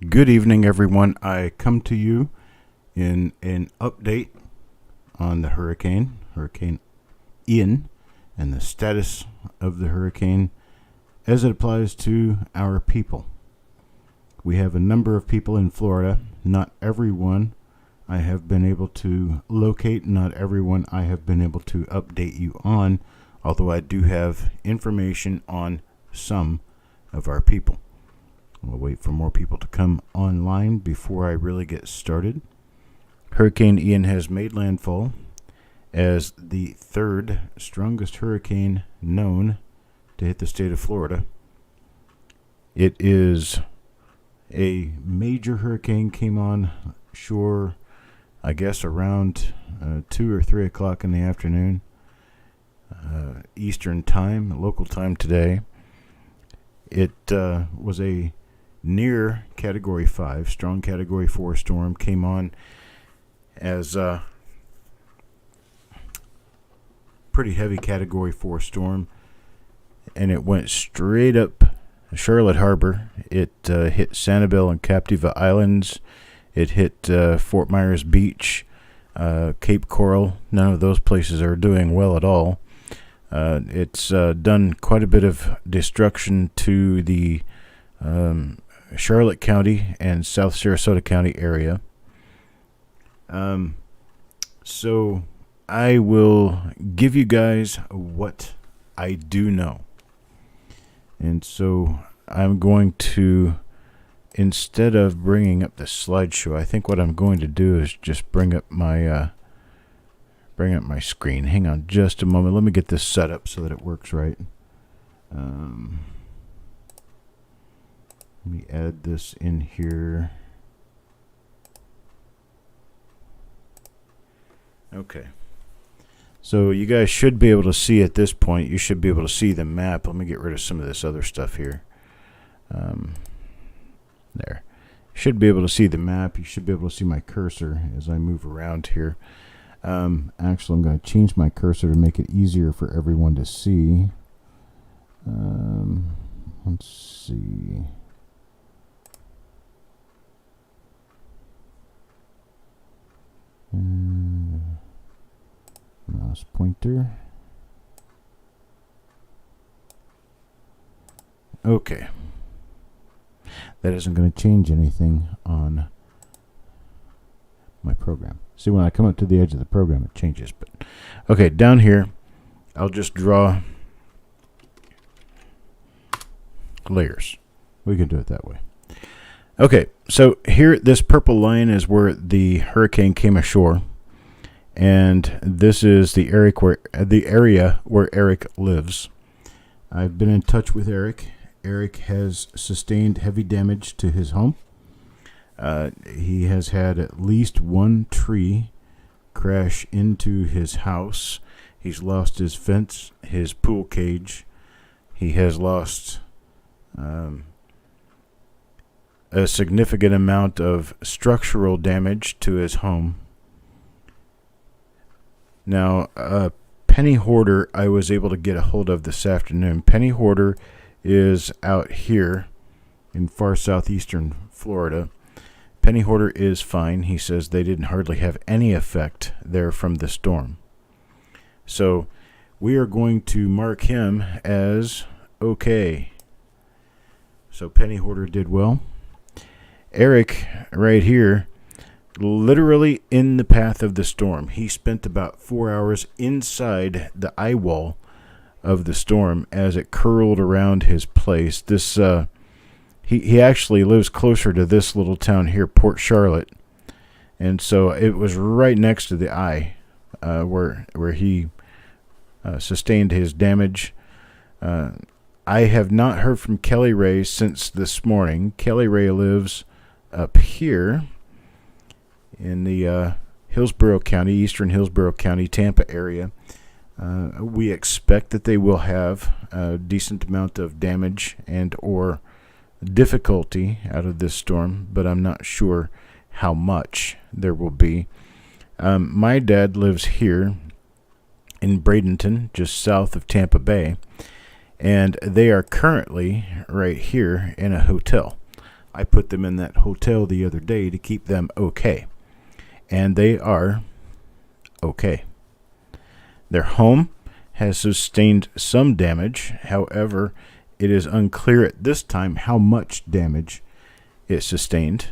Good evening, everyone. I come to you in an update on the Hurricane Ian, and the status of the hurricane as it applies to our people. We have a number of people in Florida. Not everyone I have been able to locate, not everyone I have been able to update you on, although I do have information on some of our people. We'll wait for more people to come online before I really get started. Hurricane Ian has made landfall as the third strongest hurricane known to hit the state of Florida. It is a major hurricane, came on shore, I guess, around 2 or 3 o'clock in the afternoon, Eastern time, local time today. It was a near Category 5, strong Category 4 storm, came on as a pretty heavy Category 4 storm, and it went straight up Charlotte Harbor. It hit Sanibel and Captiva Islands. It hit Fort Myers Beach, Cape Coral. None of those places are doing well at all. It's done quite a bit of destruction to the Charlotte County and South Sarasota County area. So I will give you guys what I do know. And so I'm going to, instead of bringing up the slideshow, I think what I'm going to do is just bring up my screen. Hang on just a moment. Let me get this set up so that it works right. Let me add this in here. Okay. So you guys should be able to see at this point. You should be able to see the map. Let me get rid of some of this other stuff here. There. You should be able to see the map. You should be able to see my cursor as I move around here. Actually, I'm going to change my cursor to make it easier for everyone to see. Let's see. Mouse pointer. Okay. That isn't going to change anything on my program. See, when I come up to the edge of the program, it changes. But okay, down here, I'll just draw layers. We can do it that way. Okay, so here, this purple line is where the hurricane came ashore, and this is the area where Eric lives. I've been in touch with Eric. Eric has sustained heavy damage to his home. He has had at least one tree crash into his house. He's lost his fence, his pool cage. He has lost a significant amount of structural damage to his home. Now, Penny Hoarder, I was able to get a hold of this afternoon. Penny Hoarder is out here in far southeastern Florida. Penny Hoarder is fine. He says they didn't hardly have any effect there from the storm. So we are going to mark him as okay. So Penny Hoarder did well. Eric, right here, literally in the path of the storm. He spent about 4 hours inside the eye wall of the storm as it curled around his place. This he actually lives closer to this little town here, Port Charlotte, and so it was right next to the eye where he sustained his damage. I have not heard from Kelly Ray since this morning. Kelly Ray lives up here in the Hillsborough County, eastern Hillsborough County, Tampa area. We expect that they will have a decent amount of damage and or difficulty out of this storm, but I'm not sure how much there will be. My dad lives here in Bradenton, just south of Tampa Bay, and they are currently right here in a hotel. I put them in that hotel the other day to keep them okay. And they are okay. Their home has sustained some damage. However, it is unclear at this time how much damage it sustained.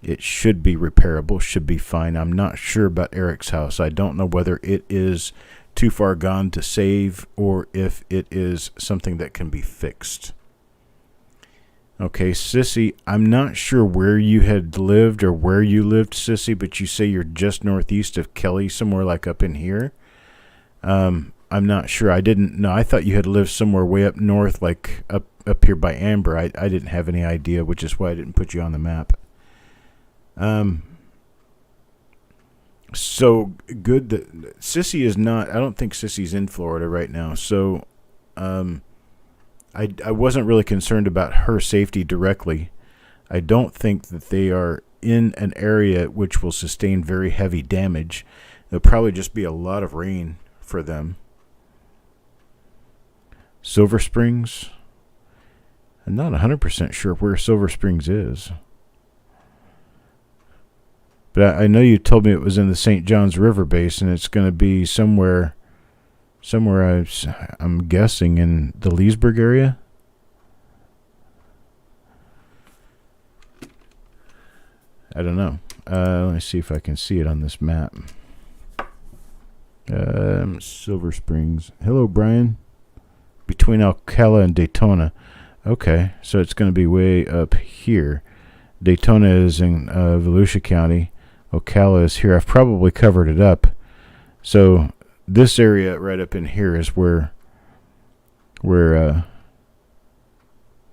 It should be repairable, should be fine. I'm not sure about Eric's house. I don't know whether it is too far gone to save or if it is something that can be fixed. Okay, Sissy, I'm not sure where you had lived or where you lived, Sissy, but you say you're just northeast of Kelly, somewhere like up in here. I'm not sure. I didn't know. I thought you had lived somewhere way up north, like up here by Amber. I didn't have any idea, which is why I didn't put you on the map. So good that Sissy is not. I don't think Sissy's in Florida right now. So, I wasn't really concerned about her safety directly. I don't think that they are in an area which will sustain very heavy damage. There'll probably just be a lot of rain for them. Silver Springs. I'm not 100% sure where Silver Springs is. But I know you told me it was in the St. Johns River Basin. It's going to be somewhere I'm guessing in the Leesburg area. I don't know. Let me see if I can see it on this map. Silver Springs. Hello, Brian. Between Ocala and Daytona. Okay, so it's going to be way up here. Daytona is in Volusia County. Ocala is here. I've probably covered it up. So this area right up in here is where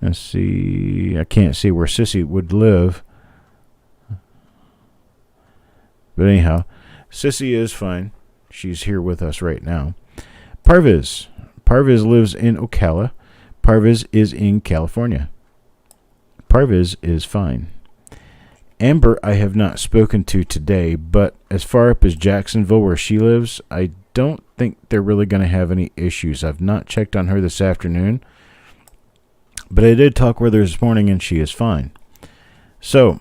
let's see, I can't see where Sissy would live. But anyhow, Sissy is fine. She's here with us right now. Parviz lives in Ocala. Parviz is in California. Parviz is fine. Amber I have not spoken to today, but as far up as Jacksonville where she lives, I don't think they're really going to have any issues. I've not checked on her this afternoon, but I did talk with her this morning and she is fine. So,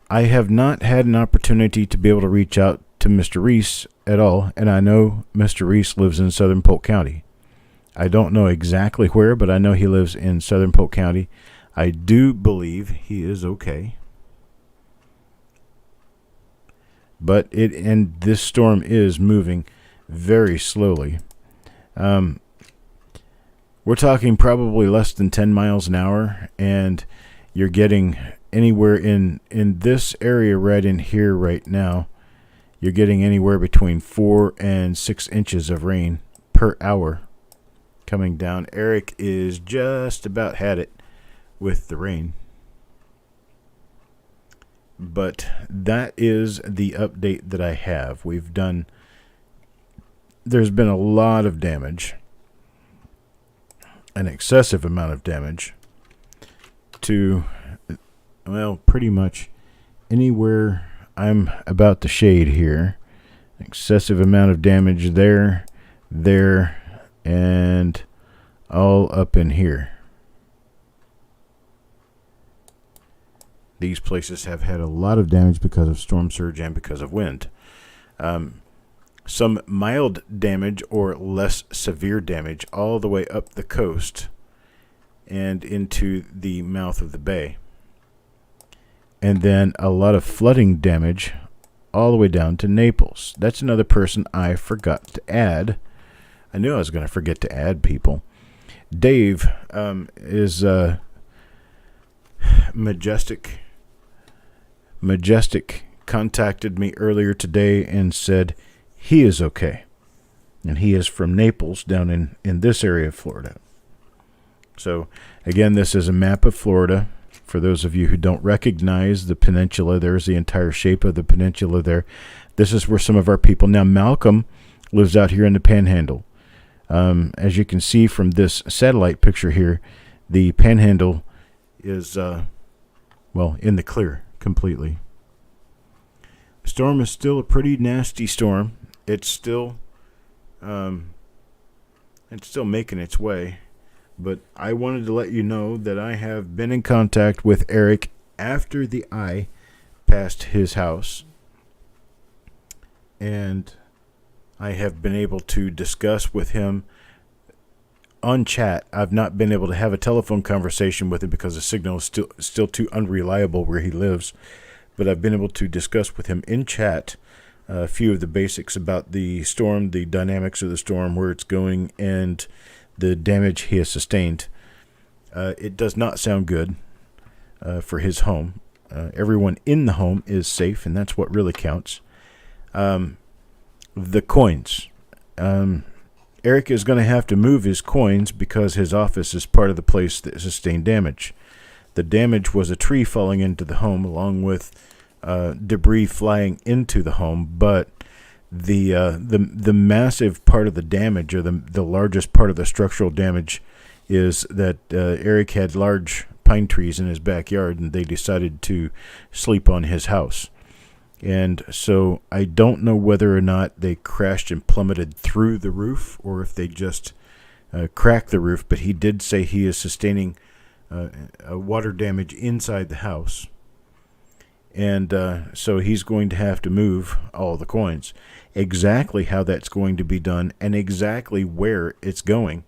I have not had an opportunity to be able to reach out to Mr. Reese at all, and I know Mr. Reese lives in southern Polk County. I don't know exactly where, but I know he lives in southern Polk County. I do believe he is okay. But this storm is moving very slowly. We're talking probably less than 10 miles an hour, and you're getting anywhere in this area right in here right now, you're getting anywhere between 4 and 6 inches of rain per hour coming down. Eric is just about had it with the rain. But that is the update that I have. There's been a lot of damage, an excessive amount of damage to, well, pretty much anywhere I'm about to shade here. Excessive amount of damage there, and all up in here. These places have had a lot of damage because of storm surge and because of wind. Some mild damage or less severe damage all the way up the coast and into the mouth of the bay. And then a lot of flooding damage all the way down to Naples. That's another person I forgot to add. I knew I was going to forget to add people. Dave is Majestic contacted me earlier today and said he is okay. And he is from Naples down in this area of Florida. So, again, this is a map of Florida. For those of you who don't recognize the peninsula, there's the entire shape of the peninsula there. This is where some of our people... Now, Malcolm lives out here in the Panhandle. As you can see from this satellite picture here, the Panhandle is, in the clear completely. The storm is still a pretty nasty storm. It's still making its way. But I wanted to let you know that I have been in contact with Eric after the eye passed his house, and I have been able to discuss with him on chat. I've not been able to have a telephone conversation with him because the signal is still too unreliable where he lives, but I've been able to discuss with him in chat a few of the basics about the storm, the dynamics of the storm, where it's going, and the damage he has sustained. It does not sound good for his home. Everyone in the home is safe, and that's what really counts. The coins. Eric is going to have to move his coins because his office is part of the place that sustained damage. The damage was a tree falling into the home along with debris flying into the home, but the massive part of the damage, or the largest part of the structural damage, is that Eric had large pine trees in his backyard, and they decided to sleep on his house. And so I don't know whether or not they crashed and plummeted through the roof, or if they just cracked the roof, but he did say he is sustaining water damage inside the house. And so he's going to have to move all the coins. Exactly how that's going to be done and exactly where it's going,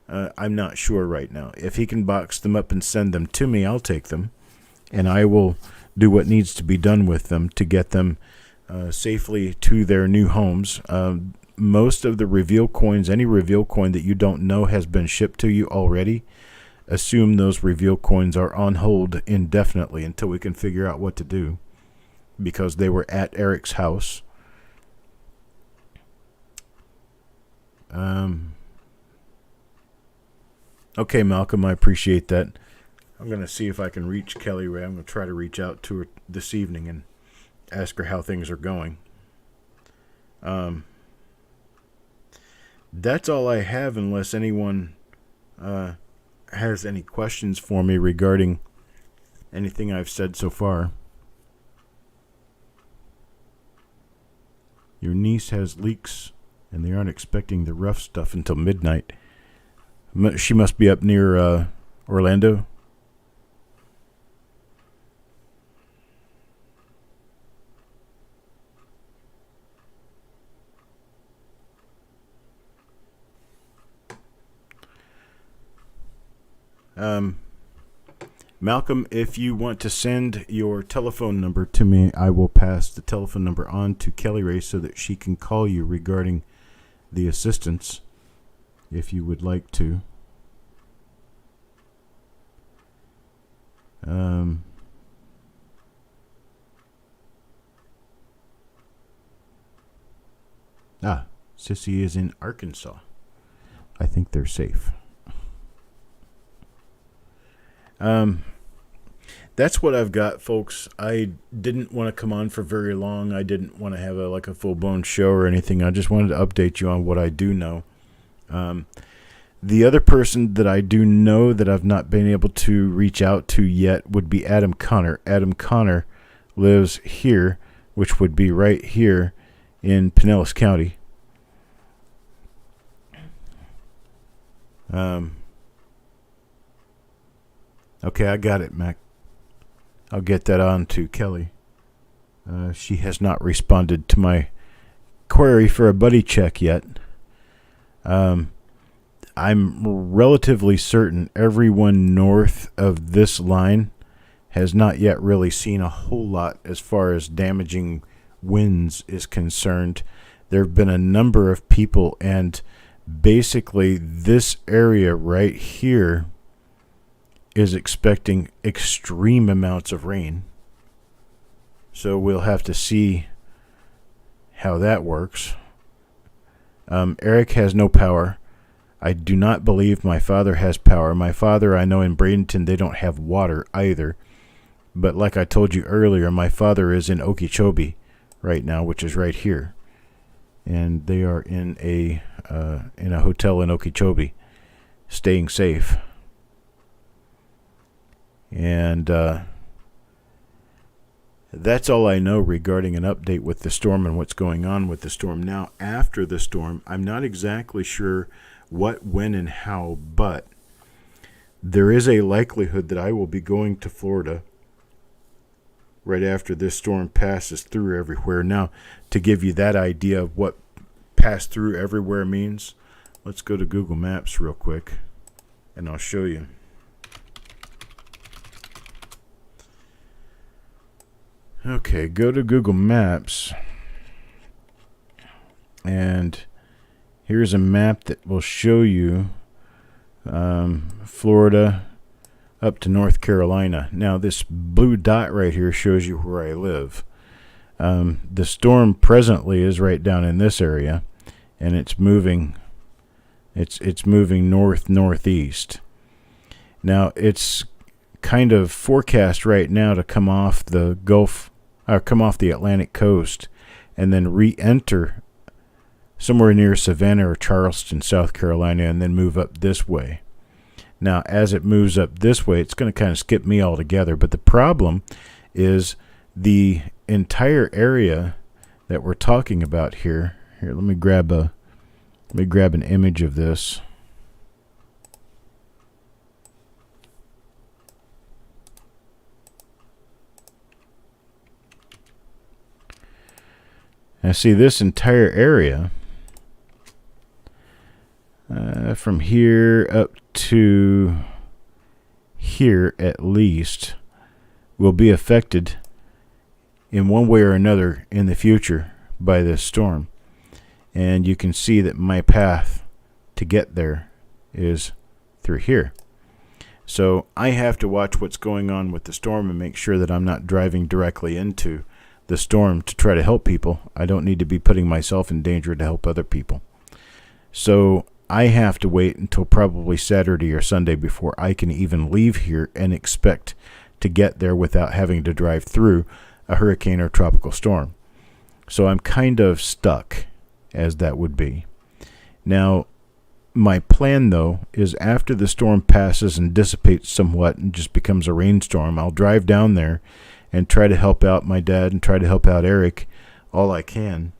I'm not sure right now. If he can box them up and send them to me, I'll take them, and I will do what needs to be done with them to get them safely to their new homes. Most of the reveal coins, any reveal coin that you don't know has been shipped to you already, assume those reveal coins are on hold indefinitely until we can figure out what to do, because they were at Eric's house. Okay, Malcolm, I appreciate that. I'm going to see if I can reach Kelly Ray. I'm going to try to reach out to her this evening and ask her how things are going. That's all I have, unless anyone has any questions for me regarding anything I've said so far. Your niece has leaks, and they aren't expecting the rough stuff until midnight. She must be up near Orlando. Malcolm, if you want to send your telephone number to me, I will pass the telephone number on to Kelly Ray so that she can call you regarding the assistance, if you would like to. Sissy is in Arkansas. I think they're safe. That's what I've got, folks. I didn't want to come on for very long. I didn't want to have a full-blown show or anything. I just wanted to update you on what I do know. The other person that I do know that I've not been able to reach out to yet would be Adam Connor. Adam Connor lives here, which would be right here in Pinellas County. Okay, I got it, Mac. I'll get that on to Kelly. She has not responded to my query for a buddy check yet. I'm relatively certain everyone north of this line has not yet really seen a whole lot as far as damaging winds is concerned. There have been a number of people, and basically this area right here is expecting extreme amounts of rain. So we'll have to see how that works. Eric has no power. I do not believe my father has power. My father, I know in Bradenton, they don't have water either. But like I told you earlier, my father is in Okeechobee right now, which is right here. And they are in a hotel in Okeechobee, staying safe. And that's all I know regarding an update with the storm and what's going on with the storm. Now, after the storm, I'm not exactly sure what, when, and how, but there is a likelihood that I will be going to Florida right after this storm passes through everywhere. Now, to give you that idea of what pass through everywhere means, let's go to Google Maps real quick, and I'll show you. Okay, go to Google Maps, and here's a map that will show you Florida up to North Carolina. Now, this blue dot right here shows you where I live. The storm presently is right down in this area, and it's moving. It's moving northeast. Now, it's kind of forecast right now to come off the Gulf, or come off the Atlantic coast, and then re-enter somewhere near Savannah or Charleston, South Carolina, and then move up this way. Now, as it moves up this way, it's going to kind of skip me altogether. But the problem is the entire area that we're talking about here. Here, let me grab an image of this. Now, see, this entire area, from here up to here at least, will be affected in one way or another in the future by this storm. And you can see that my path to get there is through here. So I have to watch what's going on with the storm and make sure that I'm not driving directly into the storm to try to help people. I don't need to be putting myself in danger to help other people. So I have to wait until probably Saturday or Sunday before I can even leave here and expect to get there without having to drive through a hurricane or tropical storm. So I'm kind of stuck, as that would be. Now, my plan, though, is after the storm passes and dissipates somewhat and just becomes a rainstorm, I'll drive down there and try to help out my dad and try to help out Eric all I can.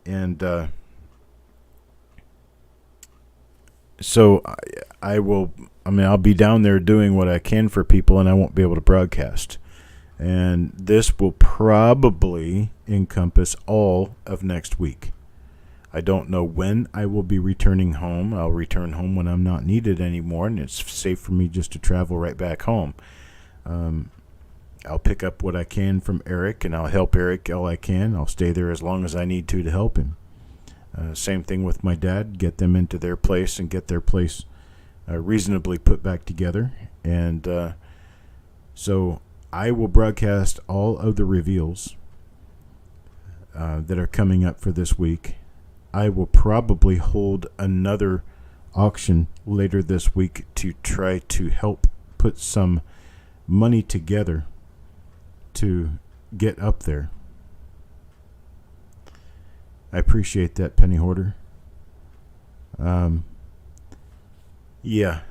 And so I'll be down there doing what I can for people, and I won't be able to broadcast. And this will probably encompass all of next week. I don't know when I will be returning home. I'll return home when I'm not needed anymore, and it's safe for me just to travel right back home. I'll pick up what I can from Eric, and I'll help Eric all I can. I'll stay there as long as I need to help him. Same thing with my dad, get them into their place and get their place reasonably put back together. And so I will broadcast all of the reveals that are coming up for this week. I will probably hold another auction later this week to try to help put some money together to get up there. I appreciate that, Penny Hoarder. I get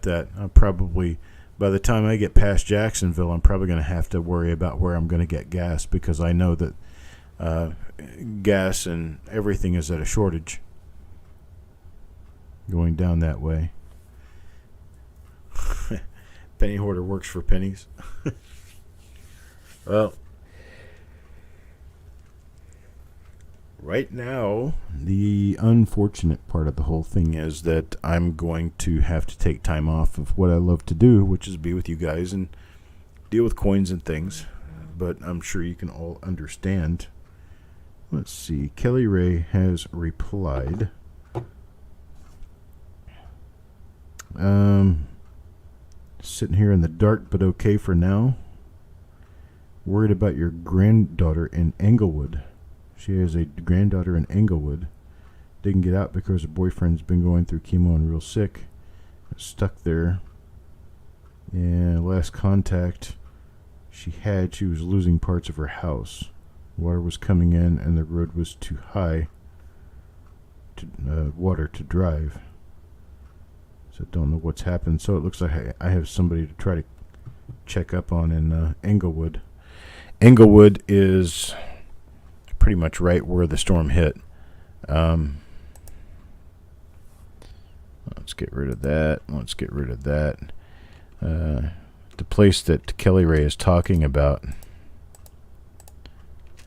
that. I'll probably, by the time I get past Jacksonville, I'm probably going to have to worry about where I'm going to get gas, because I know that gas and everything is at a shortage going down that way. Penny Hoarder works for pennies. Well, right now, the unfortunate part of the whole thing is that I'm going to have to take time off of what I love to do, which is be with you guys and deal with coins and things. But I'm sure you can all understand. Let's see. Kelly Ray has replied. Sitting here in the dark, but okay for now. Worried about your granddaughter in Englewood. She has a granddaughter in Englewood. Didn't get out because her boyfriend's been going through chemo and real sick. Stuck there. And last contact she was losing parts of her house. Water was coming in and the road was too high to water to drive. So I don't know what's happened. So it looks like I have somebody to try to check up on in Englewood. Englewood is pretty much right where the storm hit. Let's Let's get rid of that. Let's get rid of that. The place that Kelly Ray is talking about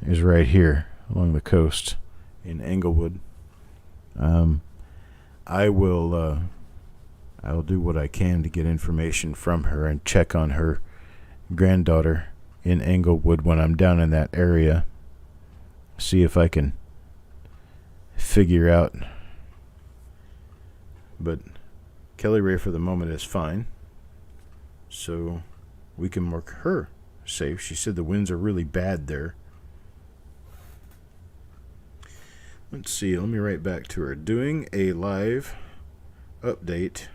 is right here along the coast in Englewood. I'll do what I can to get information from her and check on her granddaughter in Englewood when I'm down in that area. See if I can figure out. But Kelly Ray for the moment is fine, so we can mark her safe. She said the winds are really bad there. Let's see, let me write back to her. Doing a live update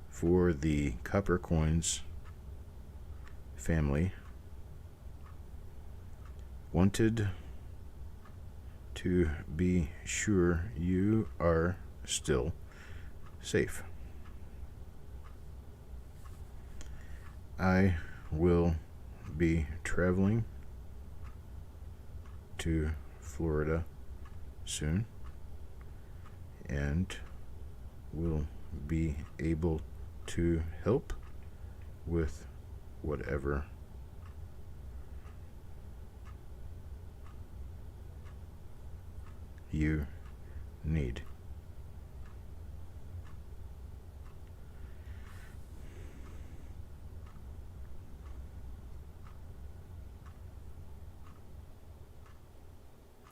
for the Coppercoins family. Wanted to be sure you are still safe. I will be traveling to Florida soon and will be able to help with whatever you need.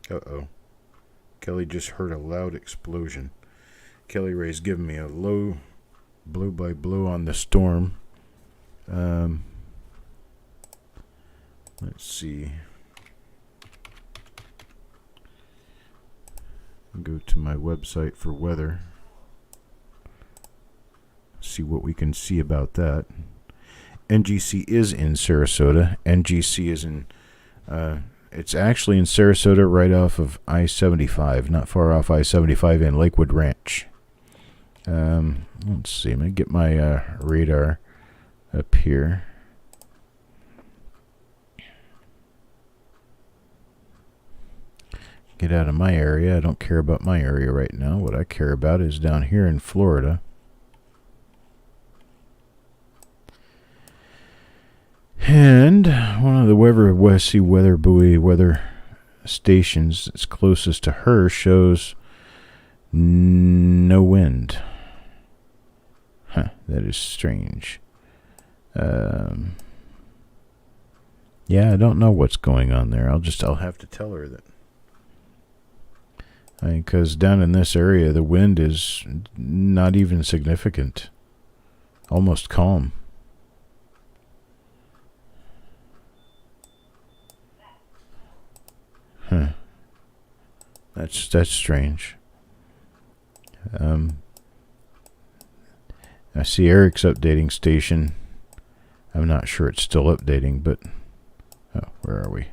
Uh-oh. Kelly just heard a loud explosion. Kelly Ray's giving me a low blow by blow on the storm. Let's see. Go to my website for weather. See what we can see about that. NGC is in Sarasota. NGC is in... it's actually in Sarasota, right off of I-75, not far off I-75 in Lakewood Ranch. Let's see. I'm going to get my radar up here. Get out of my area. I don't care about my area right now. What I care about is down here in Florida. And one of the Westy weather buoy weather stations that's closest to her shows no wind. Huh, that is strange. Yeah, I don't know what's going on there. I'll have to tell her that. Because down in this area, the wind is not even significant. Almost calm. Huh. That's strange. I see Eric's updating station. I'm not sure it's still updating, but... Oh, where are we?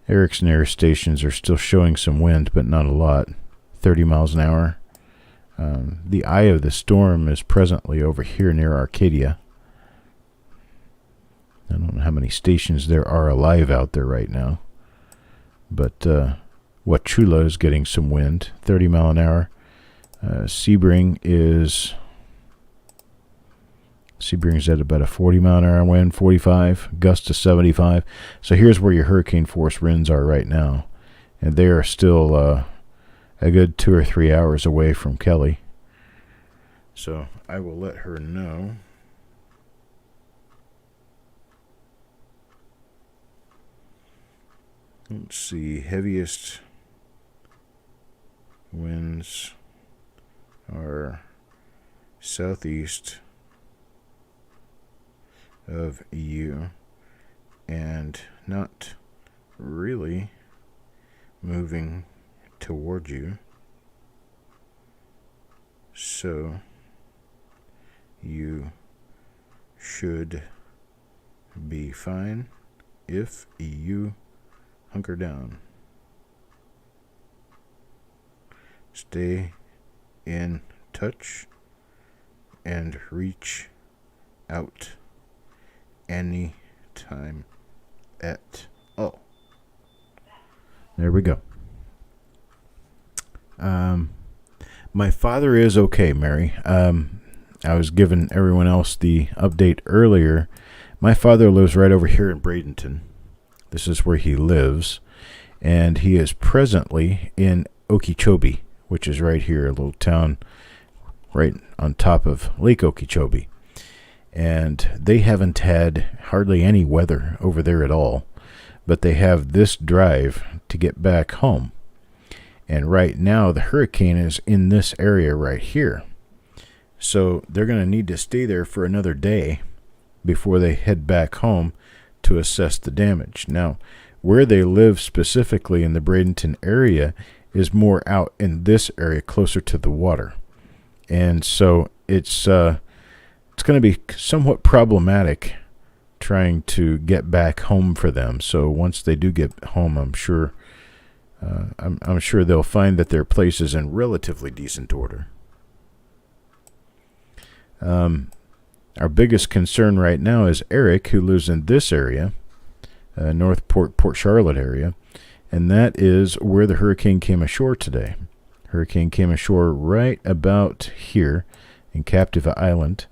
Eric's and air stations are still showing some wind, but not a lot. 30 miles an hour. The eye of the storm is presently over here near Arcadia. I don't know how many stations there are alive out there right now. But Wauchula is getting some wind, 30 mile an hour. Sebring's at about a 40 mile an hour wind, 45, gust to 75. So here's where your hurricane force winds are right now. And they are still a good 2 or 3 hours away from Kelly. So I will let her know. Let's see, heaviest winds are southeast of you and not really moving toward you, so you should be fine if you hunker down. Stay in touch and reach out any time at all. There we go. My father is okay, Mary. I was giving everyone else the update earlier. My father lives right over here in Bradenton. This is where he lives. And he is presently in Okeechobee, which is right here, a little town right on top of Lake Okeechobee. And they haven't had hardly any weather over there at all. But they have this drive to get back home. And right now, the hurricane is in this area right here. So they're going to need to stay there for another day before they head back home to assess the damage. Now, where they live specifically in the Bradenton area is more out in this area closer to the water. And so it's going to be somewhat problematic trying to get back home for them. So once they do get home, I'm sure they'll find that their place is in relatively decent order. Our biggest concern right now is Eric, who lives in this area, Northport, Port Charlotte area, and that is where the hurricane came ashore today. Hurricane came ashore right about here in Captive Island,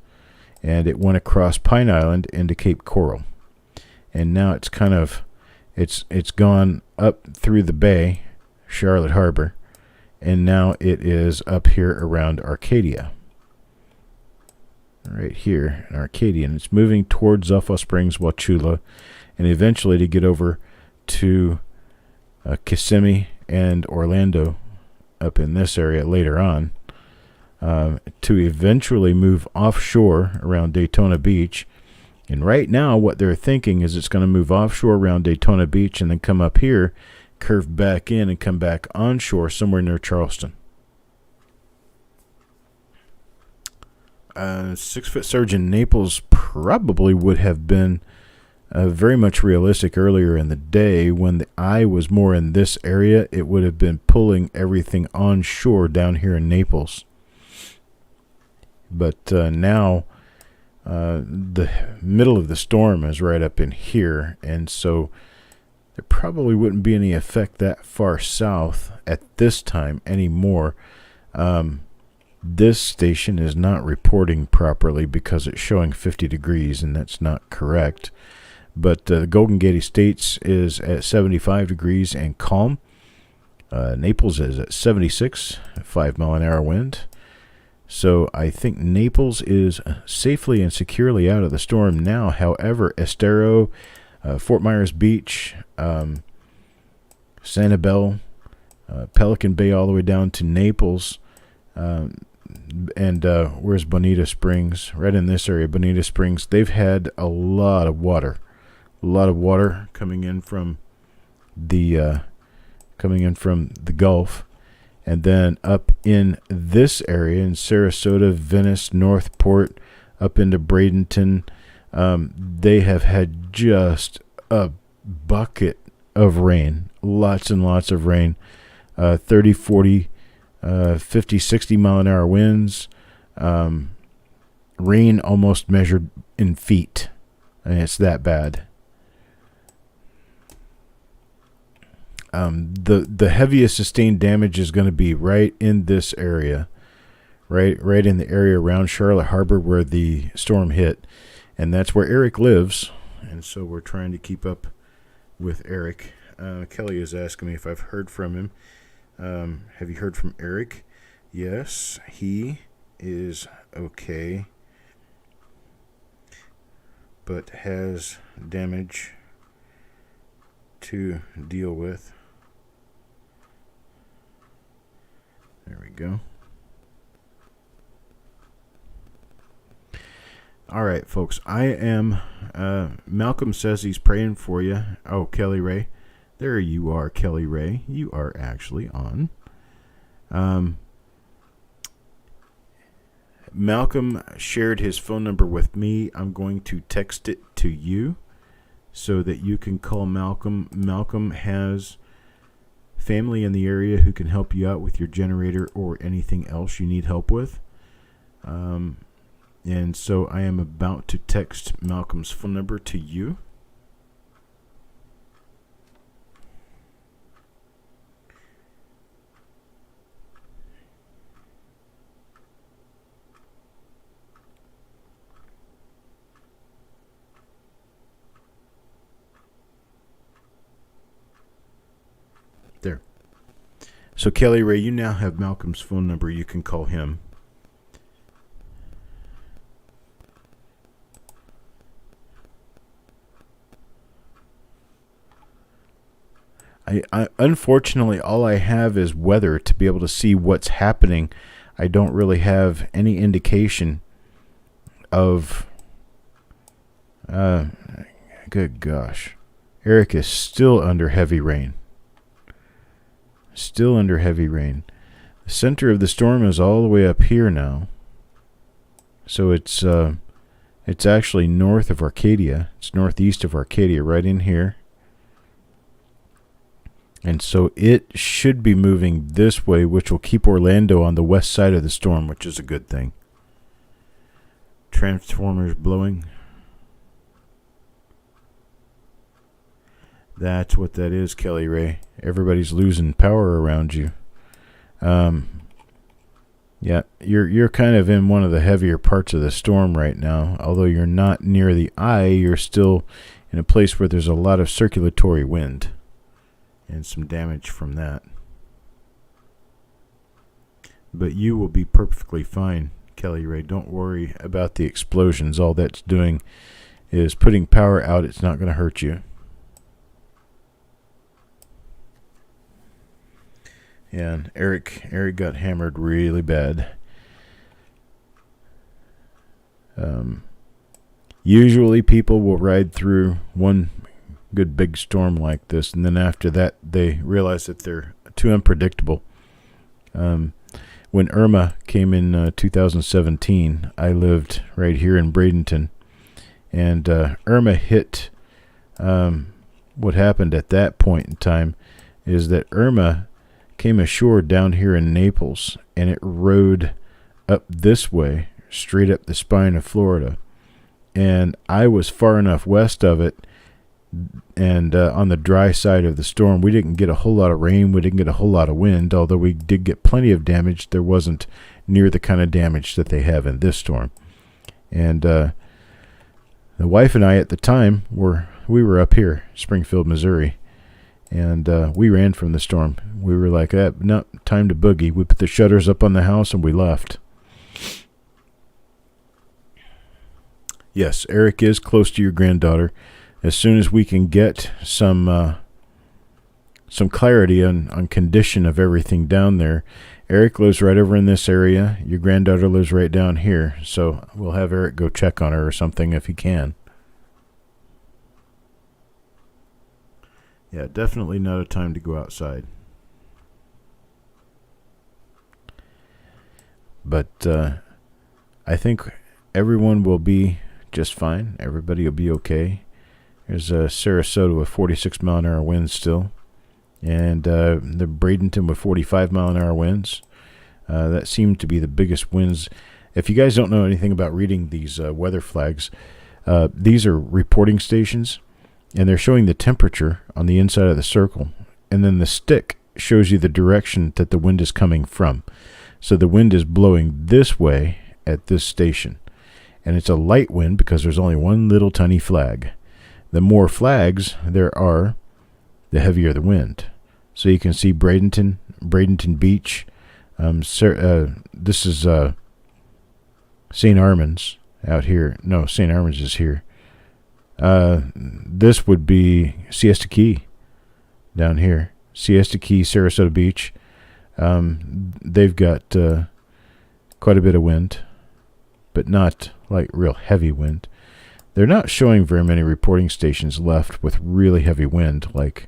and it went across Pine Island into Cape Coral. And now it's it's gone up through the bay, Charlotte Harbor, and now it is up here around Arcadia. Right here in Arcadia, and it's moving towards Zuffa Springs, Wauchula, and eventually to get over to Kissimmee and Orlando up in this area later on, to eventually move offshore around Daytona Beach. And right now what they're thinking is it's going to move offshore around Daytona Beach and then come up here, curve back in, and come back onshore somewhere near Charleston. 6-foot surge in Naples probably would have been very much realistic earlier in the day when the eye was more in this area. It would have been pulling everything onshore down here in Naples. But now the middle of the storm is right up in here, and so there probably wouldn't be any effect that far south at this time anymore. This station is not reporting properly because it's showing 50 degrees, and that's not correct. But the Golden Gate Estates is at 75 degrees and calm. Naples is at 76, 5-mile-an-hour wind. So I think Naples is safely and securely out of the storm now. However, Estero, Fort Myers Beach, Sanibel, Pelican Bay all the way down to Naples, and where's Bonita Springs? Right in this area, Bonita Springs. They've had a lot of water coming in from the Gulf, and then up in this area in Sarasota, Venice, Northport, up into Bradenton. They have had just a bucket of rain, lots and lots of rain, 30, 40, 50, 60 mile-an-hour winds, rain almost measured in feet. And it's that bad. The heaviest sustained damage is going to be right in this area, right in the area around Charlotte Harbor where the storm hit, and that's where Eric lives. And so we're trying to keep up with Eric. Kelly is asking me if I've heard from him. Have you heard from Eric? Yes, he is okay, but has damage to deal with. There we go. All right, folks. I am. Malcolm says he's praying for you. Oh, Kelly Ray. There you are, Kelly Ray. You are actually on. Malcolm shared his phone number with me. I'm going to text it to you so that you can call Malcolm. Malcolm has family in the area who can help you out with your generator or anything else you need help with. And so I am about to text Malcolm's phone number to you. There. So, Kelly Ray, you now have Malcolm's phone number. You can call him. I unfortunately, all I have is weather to be able to see what's happening. I don't really have any indication of... good gosh. Eric is still under heavy rain. Still under heavy rain. The center of the storm is all the way up here now. So it's actually north of Arcadia. It's northeast of Arcadia, right in here. And so it should be moving this way, which will keep Orlando on the west side of the storm, which is a good thing. Transformers blowing. That's what that is, Kelly Ray. Everybody's losing power around you. Yeah, you're kind of in one of the heavier parts of the storm right now. Although you're not near the eye, you're still in a place where there's a lot of circulatory wind. And some damage from that. But you will be perfectly fine, Kelly Ray. Don't worry about the explosions. All that's doing is putting power out. It's not going to hurt you. Yeah, and Eric got hammered really bad. Usually people will ride through one good big storm like this, and then after that they realize that they're too unpredictable. When Irma came in 2017, I lived right here in Bradenton, and Irma hit. What happened at that point in time is that Irma came ashore down here in Naples, and it rode up this way, straight up the spine of Florida, and I was far enough west of it. And on the dry side of the storm, we didn't get a whole lot of rain. We didn't get a whole lot of wind. Although we did get plenty of damage, there wasn't near the kind of damage that they have in this storm. And the wife and I at the time we were up here, Springfield, Missouri, and we ran from the storm. We were like, no, time to boogie. We put the shutters up on the house and we left. Yes, Eric is close to your granddaughter. As soon as we can get some clarity on condition of everything down there. Eric lives right over in this area. Your granddaughter lives right down here. So we'll have Eric go check on her or something if he can. Yeah, definitely not a time to go outside. But I think everyone will be just fine. Everybody will be okay. There's Sarasota with 46 mile an hour winds still, and the Bradenton with 45 mile an hour winds. That seemed to be the biggest winds. If you guys don't know anything about reading these weather flags, these are reporting stations, and they're showing the temperature on the inside of the circle, and then the stick shows you the direction that the wind is coming from. So the wind is blowing this way at this station, and it's a light wind because there's only one little tiny flag. The more flags there are, the heavier the wind. So you can see Bradenton Beach. This is St. Armand's out here. No, St. Armand's is here. This would be Siesta Key down here. Siesta Key, Sarasota Beach. They've got quite a bit of wind, but not like real heavy wind. They're not showing very many reporting stations left with really heavy wind, like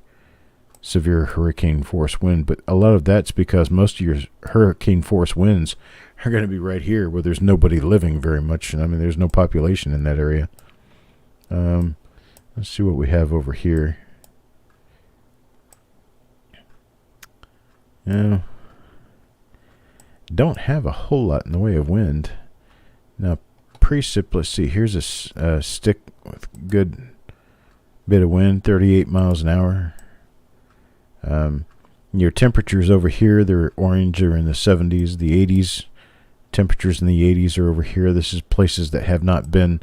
severe hurricane force wind, but a lot of that's because most of your hurricane force winds are going to be right here where there's nobody living very much. I mean, there's no population in that area. Let's see what we have over here. Now, don't have a whole lot in the way of wind. Now, precip, let's see, here's a stick with good bit of wind, 38 miles an hour. Your temperatures over here, they're orange, are in the 70s, the 80s. Temperatures in the 80s are over here. This is places that have not been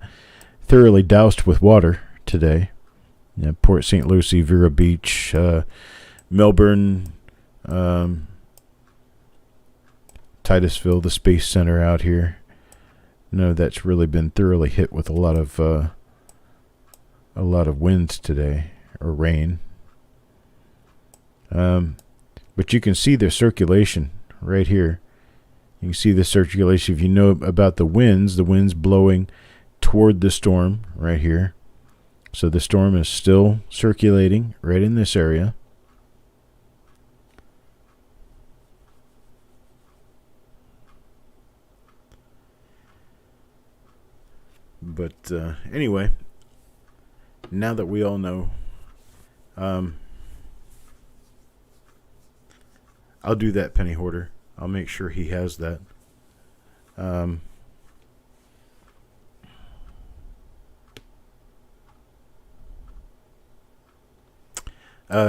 thoroughly doused with water today. Port St. Lucie, Vero Beach, Melbourne, Titusville, the Space Center out here. No, that's really been thoroughly hit with a lot of winds today, or rain. But you can see the circulation right here. You can see the circulation. If you know about the winds blowing toward the storm right here. So the storm is still circulating right in this area. But anyway, now that we all know, I'll do that, Penny Hoarder. I'll make sure he has that.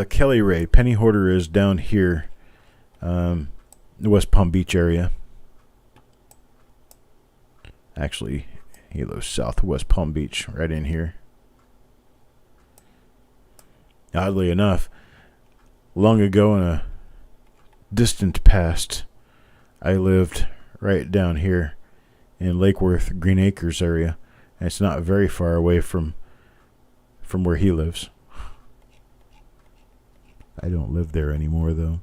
Kelly Ray, Penny Hoarder is down here, the West Palm Beach area. Actually, he lives south of West Palm Beach, right in here. Oddly enough, long ago in a distant past, I lived right down here in Lake Worth, Green Acres area. And it's not very far away from where he lives. I don't live there anymore, though.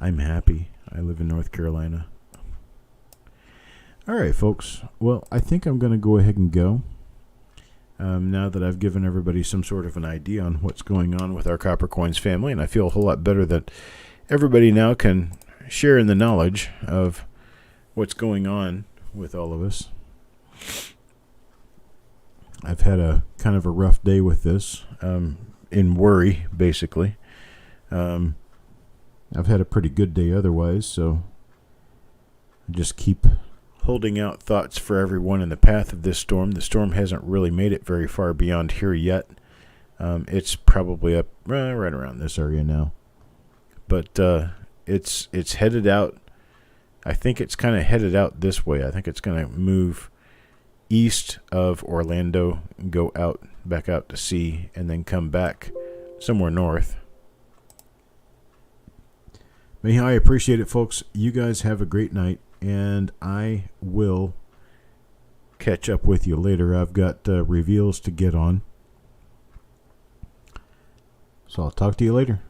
I'm happy. I live in North Carolina. All right, folks. Well, I think I'm going to go ahead and go. Now that I've given everybody some sort of an idea on what's going on with our Coppercoins family, and I feel a whole lot better that everybody now can share in the knowledge of what's going on with all of us. I've had a kind of a rough day with this, in worry, basically. I've had a pretty good day otherwise, so I just keep holding out thoughts for everyone in the path of this storm. The storm hasn't really made it very far beyond here yet. It's probably up right around this area now. But it's headed out. I think it's kind of headed out this way. I think it's going to move east of Orlando, go out, back out to sea, and then come back somewhere north. But yeah, I appreciate it, folks. You guys have a great night, and I will catch up with you later. I've got reveals to get on. So I'll talk to you later.